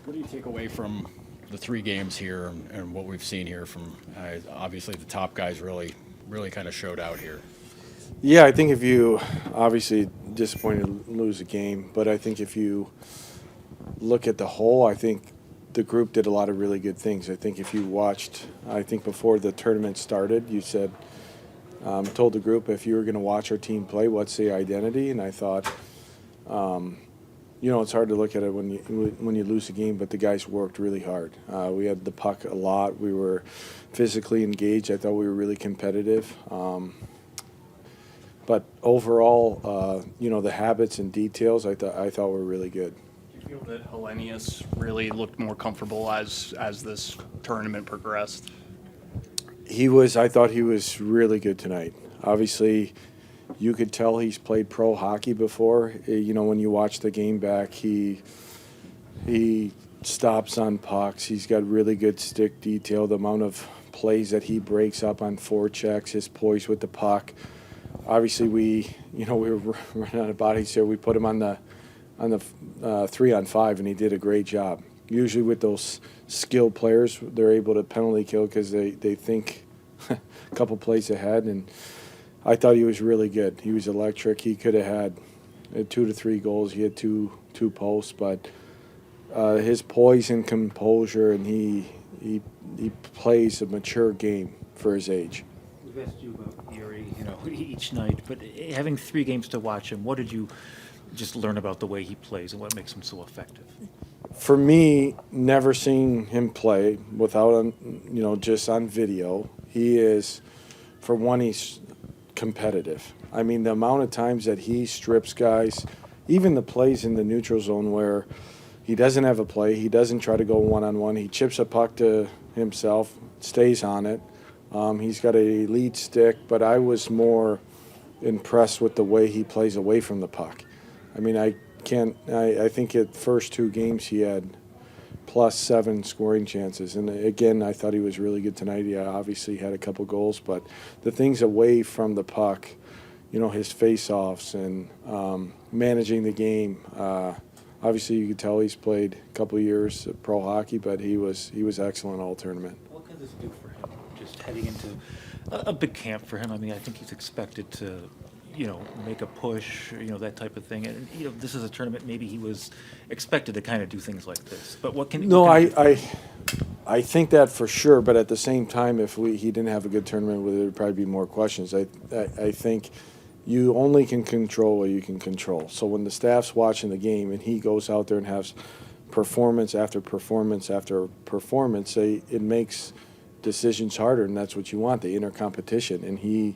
What do you take away from the three games here and what we've seen here from obviously the top guys really kind of showed out here? Yeah, I think if you obviously disappointed to lose a game, but I think if you look at the whole, I think the group did a lot of really good things. I think if you watched, I think before the tournament started, you said, told the group if you were going to watch our team play, what's the identity? And I thought, it's hard to look at it when you lose a game, but the guys worked really hard. We had the puck a lot. We were physically engaged. I thought we were really competitive. But overall, the habits and details I thought were really good. Do you feel that Helenus really looked more comfortable as this tournament progressed? I thought he was really good tonight. Obviously, you could tell he's played pro hockey before. When you watch the game back, he stops on pucks. He's got really good stick detail. The amount of plays that he breaks up on forechecks, his poise with the puck. Obviously, we were running out of bodies here. We put him on the 3-on-5, and he did a great job. Usually with those skilled players, they're able to penalty kill because they think a couple plays ahead. And I thought he was really good. He was electric. He could have had 2 to 3 goals. He had two posts, but his poise and composure, and he plays a mature game for his age. We've asked you about Erie, each night, but having 3 games to watch him, what did you just learn about the way he plays and what makes him so effective? For me, never seeing him play without, just on video, he is, for one, he's competitive. I mean, the amount of times that he strips guys, even the plays in the neutral zone where he doesn't have a play, he doesn't try to go one-on-one, he chips a puck to himself, stays on it. He's got a lead stick, but I was more impressed with the way he plays away from the puck. I mean, I think at first 2 games he had +7 scoring chances. And again, I thought he was really good tonight. He obviously had a couple goals, but the things away from the puck, his face-offs and managing the game. Obviously, you could tell he's played a couple years of pro hockey, but he was excellent all tournament. What can this do for him, just heading into a big camp for him? I mean, I think he's expected to make a push, that type of thing. And, this is a tournament, maybe he was expected to kind of do things like this. But what can... No, what can I think that for sure, but at the same time, if he didn't have a good tournament, there would probably be more questions. I think you only can control what you can control. So when the staff's watching the game and he goes out there and has performance after performance after performance, it makes decisions harder, and that's what you want, the inner competition. And he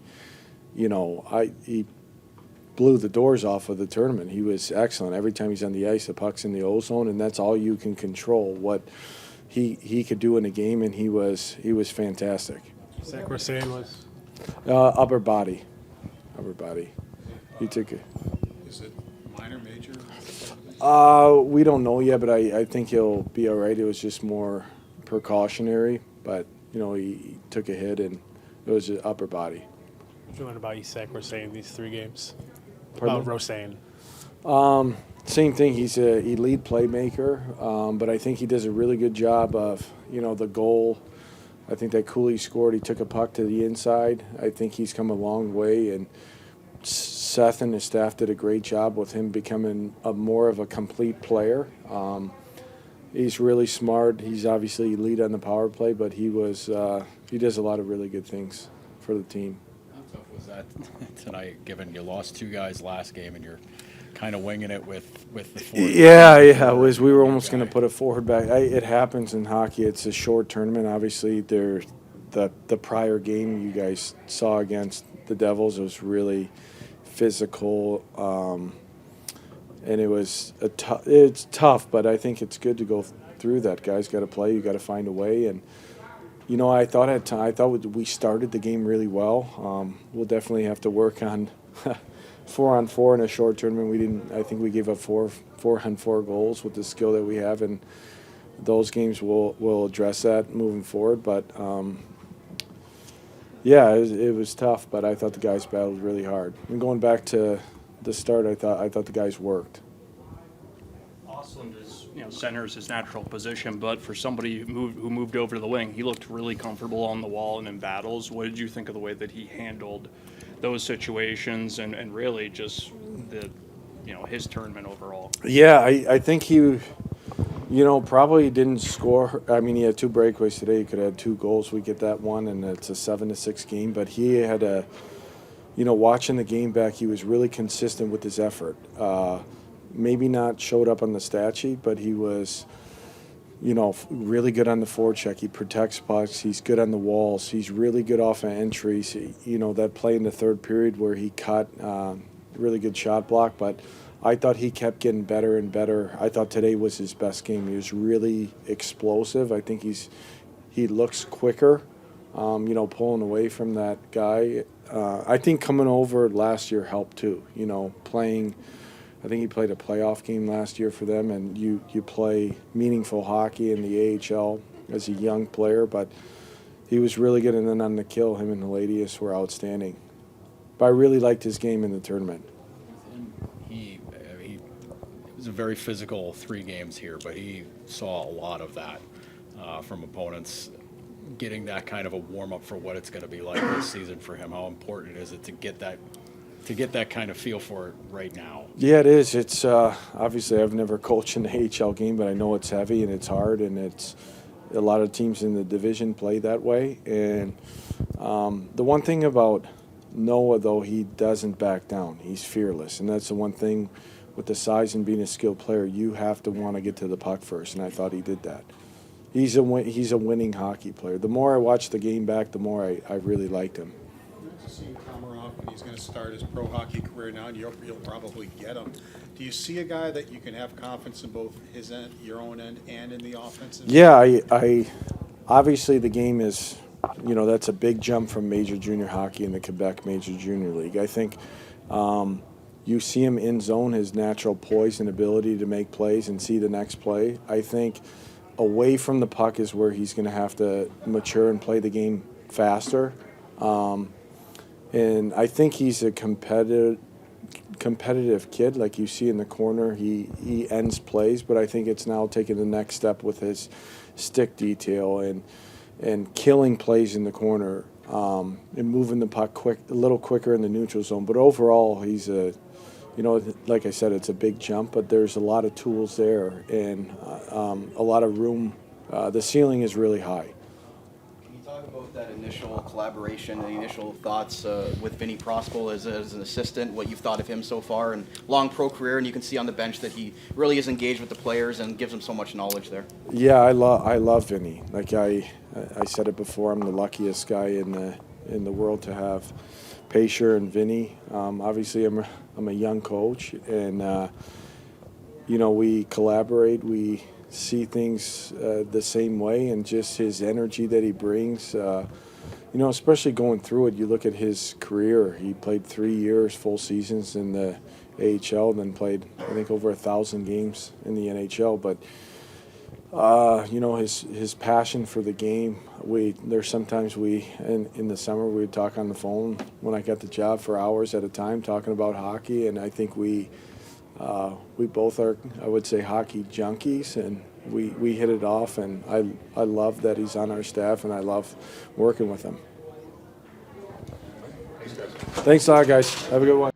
blew the doors off of the tournament. He was excellent. Every time he's on the ice, the puck's in the O-zone, and that's all you can control, what he could do in a game, and he was fantastic. Rosain was Upper body. He took it. Is it minor, major? We don't know yet, but I think he'll be all right. It was just more precautionary, but he took a hit, and it was an upper body. What do you learn about Rosain these 3 games? Pardon? About Rosain. Same thing. He's a elite playmaker, but I think he does a really good job of, the goal. I think that Cooley scored. He took a puck to the inside. I think he's come a long way, and Seth and his staff did a great job with him becoming more of a complete player. He's really smart. He's obviously elite on the power play, but he does a lot of really good things for the team. How tough was that tonight, given you lost 2 guys last game and you're kind of winging it with the forward? Yeah, it was. We were almost going to put a forward back. It happens in hockey. It's a short tournament. Obviously, the prior game you guys saw against the Devils was really physical, and it's tough. But I think it's good to go through that. Guys got to play. You got to find a way. And I thought we started the game really well. We'll definitely have to work on 4-on-4 in a short tournament. I think we gave up 4-on-4 goals with the skill that we have, and those games will address that moving forward. But it was tough. But I thought the guys battled really hard. And going back to the start, I thought the guys worked. Osland is, center is his natural position, but for somebody who moved over to the wing, he looked really comfortable on the wall and in battles. What did you think of the way that he handled those situations and really just his tournament overall? Yeah, I think he, probably didn't score. I mean, he had 2 breakaways today. He could have had 2 goals. We get that one, and it's a 7-6 game. But he had watching the game back, he was really consistent with his effort. Maybe not showed up on the stat sheet, but he was, really good on the forecheck. He protects pucks. He's good on the walls. He's really good off of entries. That play in the third period where he cut, really good shot block. But I thought he kept getting better and better. I thought today was his best game. He was really explosive. I think he looks quicker, pulling away from that guy. I think coming over last year helped too. Playing. I think he played a playoff game last year for them, and you play meaningful hockey in the AHL as a young player, but he was really good, and then on the kill, him and Helenus were outstanding. But I really liked his game in the tournament. It was a very physical 3 games here, but he saw a lot of that from opponents, getting that kind of a warm-up for what it's going to be like this season for him. How important is it to get that kind of feel for it right now? Yeah, it is. It's obviously I've never coached an AHL game, but I know it's heavy and it's hard, and it's a lot of teams in the division play that way. And the one thing about Noah, though, he doesn't back down. He's fearless, and that's the one thing with the size and being a skilled player. You have to want to get to the puck first, and I thought he did that. He's a winning hockey player. The more I watched the game back, the more I really liked him. Seeing Komarov, and he's going to start his pro hockey career now, and you'll probably get him. Do you see a guy that you can have confidence in both his end, your own end, and in the offensive? Yeah, I obviously the game is, that's a big jump from major junior hockey in the Quebec Major Junior League. I think you see him in zone, his natural poise and ability to make plays and see the next play. I think away from the puck is where he's going to have to mature and play the game faster. And I think he's a competitive kid. Like you see in the corner, he ends plays, but I think it's now taking the next step with his stick detail and killing plays in the corner and moving the puck a little quicker in the neutral zone. But overall, he's like I said, it's a big jump, but there's a lot of tools there and a lot of room. The ceiling is really high. Talk about that initial collaboration, the initial thoughts with Vinny Prospel as an assistant, what you've thought of him so far, and long pro career, and you can see on the bench that he really is engaged with the players and gives them so much knowledge there. Yeah, I love Vinny. Like I said it before, I'm the luckiest guy in the world to have Pacer and Vinny. Obviously, I'm a young coach, and we collaborate. We see things the same way, and just his energy that he brings, especially going through it. You look at his career, he played 3 years, full seasons in the AHL, then played, I think, over 1,000 games in the NHL. But, his passion for the game, there's sometimes in the summer, we would talk on the phone when I got the job for hours at a time talking about hockey, and I think we both are, I would say, hockey junkies, and we hit it off, and I love that he's on our staff, and I love working with him. Thanks a lot, guys. Have a good one.